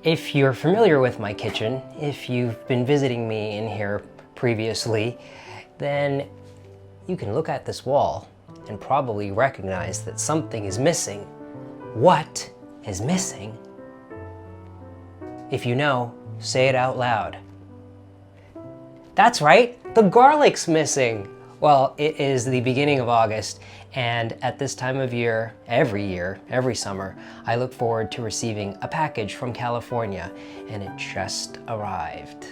If you're familiar with my kitchen, if you've been visiting me in here previously, then you can look at this wall and probably recognize that something is missing. What is missing? If you know, say it out loud. That's right, the garlic's missing. Well, it is the beginning of August, and at this time of year, every summer, I look forward to receiving a package from California, and it just arrived.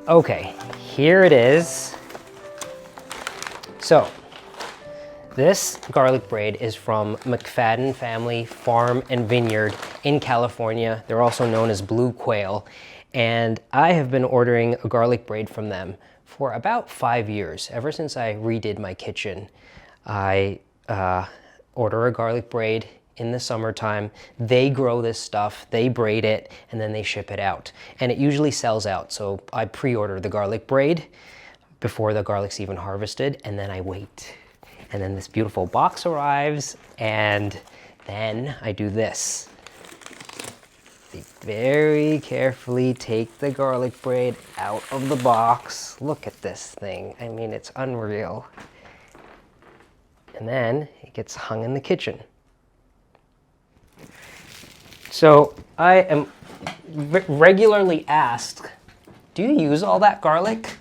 Okay, here it is. So, this garlic braid is from McFaden Family Farm and Vineyard in California. They're also known as Blue Quail, and I have been ordering a garlic braid from them for about 5 years. Ever since I redid my kitchen, I order a garlic braid in the summertime. They grow this stuff, they braid it, and then they ship it out. And it usually sells out, so I pre-order the garlic braid before the garlic's even harvested, and then I wait. And then this beautiful box arrives, and then I do this. Very carefully take the garlic braid out of the box. Look at this thing. I mean, it's unreal. And then it gets hung in the kitchen. So I am regularly asked, do you use all that garlic?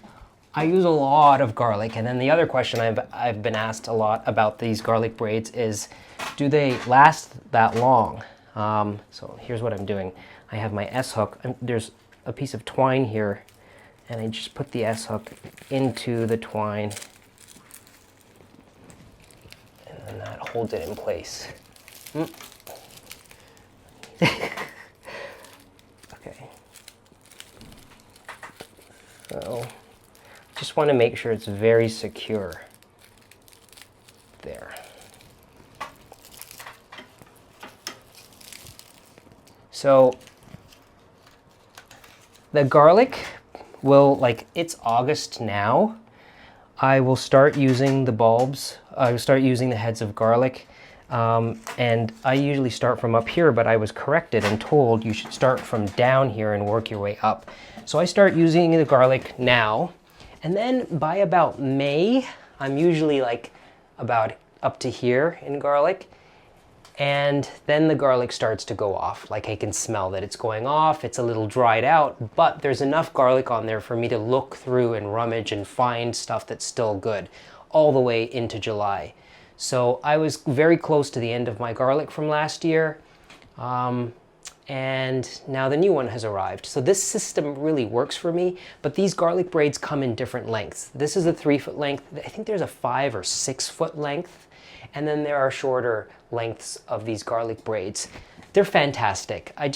I use a lot of garlic. And then the other question I've been asked a lot about these garlic braids is, do they last that long? So here's what I'm doing. I have my S-hook, and there's a piece of twine here, and I just put the S-hook into the twine, and then that holds it in place. Okay. So, just want to make sure it's very secure. There. So, the garlic will, like, it's August now. I will start using the bulbs. I will start using the heads of garlic. And I usually start from up here, but I was corrected and told you should start from down here and work your way up. So I start using the garlic now. And then by about May, I'm usually like about up to here in garlic. And then the garlic starts to go off. Like, I can smell that it's going off. It's a little dried out, but there's enough garlic on there for me to look through and rummage and find stuff that's still good all the way into July. So I was very close to the end of my garlic from last year. And now the new one has arrived. So this system really works for me, but these garlic braids come in different lengths. This is a 3-foot length. I think there's a 5 or 6-foot length. And then there are shorter lengths of these garlic braids. They're fantastic. I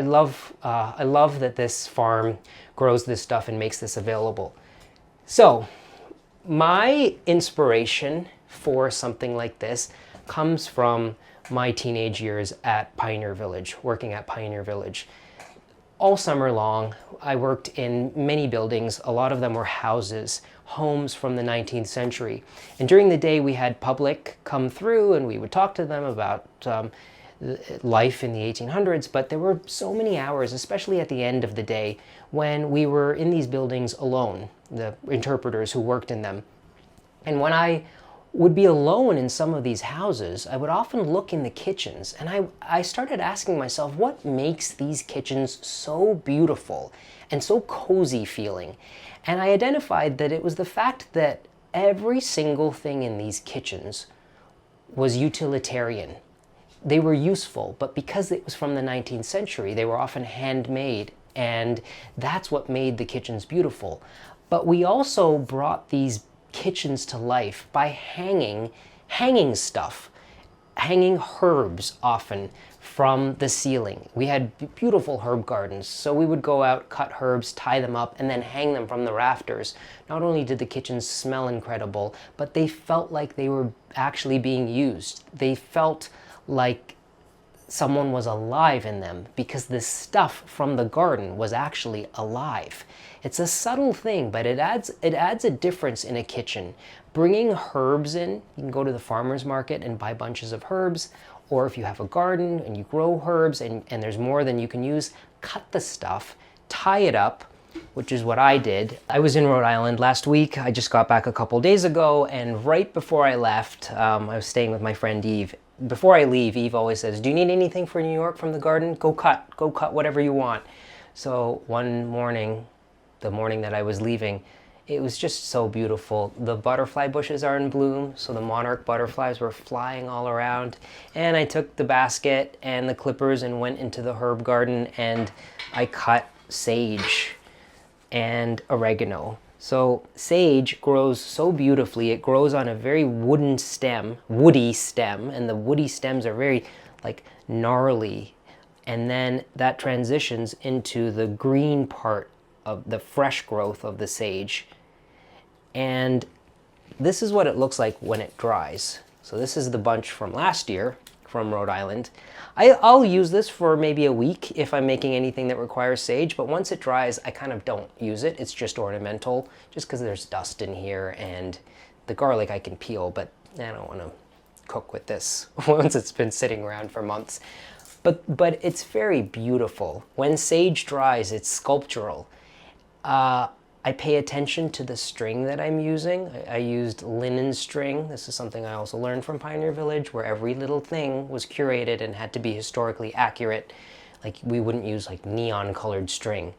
love that this farm grows this stuff and makes this available. So my inspiration for something like this comes from my teenage years at Pioneer Village, working at Pioneer Village. All summer long, I worked in many buildings. A lot of them were houses, homes from the 19th century. And during the day, we had public come through and we would talk to them about life in the 1800s, but there were so many hours, especially at the end of the day, when we were in these buildings alone, the interpreters who worked in them. And when I would be alone in some of these houses, I would often look in the kitchens, and I started asking myself, what makes these kitchens so beautiful and so cozy feeling? And I identified that it was the fact that every single thing in these kitchens was utilitarian. They were useful, but because it was from the 19th century, they were often handmade, and that's what made the kitchens beautiful. But we also brought these kitchens to life by hanging stuff, hanging herbs often from the ceiling. We had beautiful herb gardens, so we would go out, cut herbs, tie them up, and then hang them from the rafters. Not only did the kitchens smell incredible, but they felt like they were actually being used. They felt like someone was alive in them because the stuff from the garden was actually alive. It's a subtle thing, but it adds a difference in a kitchen. Bringing herbs in, you can go to the farmer's market and buy bunches of herbs, or if you have a garden and you grow herbs and there's more than you can use, cut the stuff, tie it up, which is what I did. I was in Rhode Island last week. I just got back a couple days ago, and right before I left, I was staying with my friend Eve. Before I leave, Eve always says, "Do you need anything for New York from the garden? Go cut whatever you want." So one morning, the morning that I was leaving, it was just so beautiful. The butterfly bushes are in bloom, so the monarch butterflies were flying all around. And I took the basket and the clippers and went into the herb garden, and I cut sage and oregano. So sage grows so beautifully. It grows on a very woody stem, and the woody stems are very like gnarly. And then that transitions into the green part of the fresh growth of the sage. And this is what it looks like when it dries. So this is the bunch from last year from Rhode Island. I'll use this for maybe a week if I'm making anything that requires sage, but once it dries, I kind of don't use it. It's just ornamental, just because there's dust in here, and the garlic I can peel, but I don't want to cook with this once it's been sitting around for months. But it's very beautiful. When sage dries, it's sculptural. I pay attention to the string that I'm using. I used linen string. This is something I also learned from Pioneer Village, where every little thing was curated and had to be historically accurate. Like, we wouldn't use like neon colored string.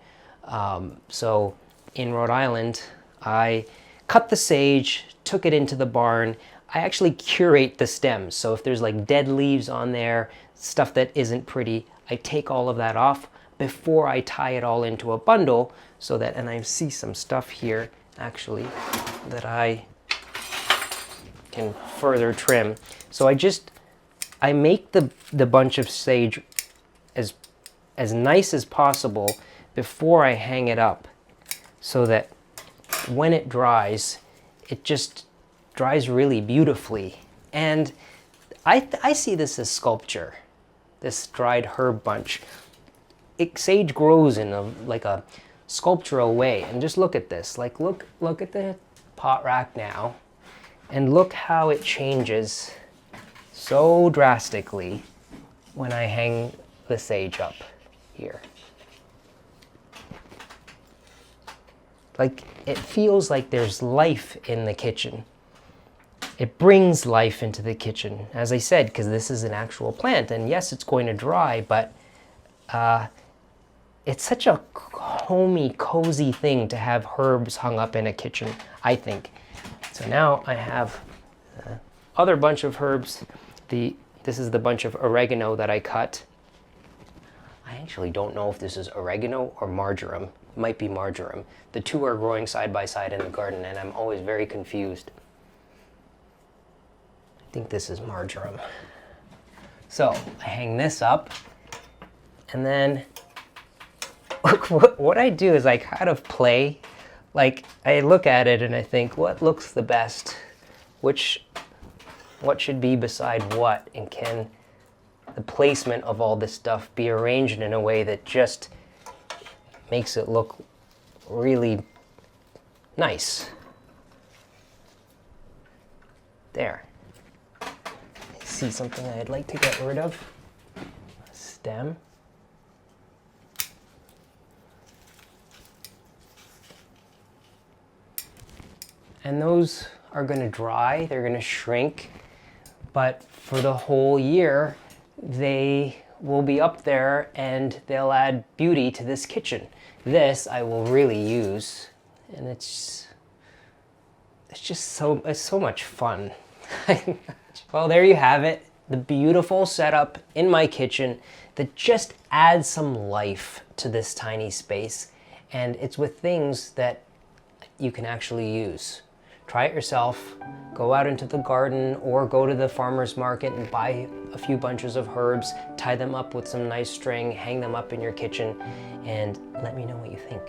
So in Rhode Island, I cut the sage, took it into the barn. I actually curate the stems. So if there's like dead leaves on there, stuff that isn't pretty, I take all of that off before I tie it all into a bundle, so that, and I see some stuff here actually that I can further trim. So I make the bunch of sage as nice as possible before I hang it up, so that when it dries, it just dries really beautifully. And I see this as sculpture, this dried herb bunch. Sage grows in a sculptural way, and just look at this. Like, look at the pot rack now, and look how it changes so drastically when I hang the sage up here. Like, it feels like there's life in the kitchen. It brings life into the kitchen, as I said, because this is an actual plant, and yes, it's going to dry, but it's such a homey, cozy thing to have herbs hung up in a kitchen, I think. So now I have other bunch of herbs. This is the bunch of oregano that I cut. I actually don't know if this is oregano or marjoram. It might be marjoram. The two are growing side by side in the garden, and I'm always very confused. I think this is marjoram. So I hang this up, and then what I do is I kind of play. Like, I look at it and I think, what looks the best? What should be beside what? And can the placement of all this stuff be arranged in a way that just makes it look really nice? There. I see something I'd like to get rid of. A stem. And those are going to dry, they're going to shrink, but for the whole year, they will be up there and they'll add beauty to this kitchen. This I will really use, and it's so much fun. Well, there you have it, the beautiful setup in my kitchen that just adds some life to this tiny space, and it's with things that you can actually use. Try it yourself. Go out into the garden or go to the farmer's market and buy a few bunches of herbs, tie them up with some nice string, hang them up in your kitchen, and let me know what you think.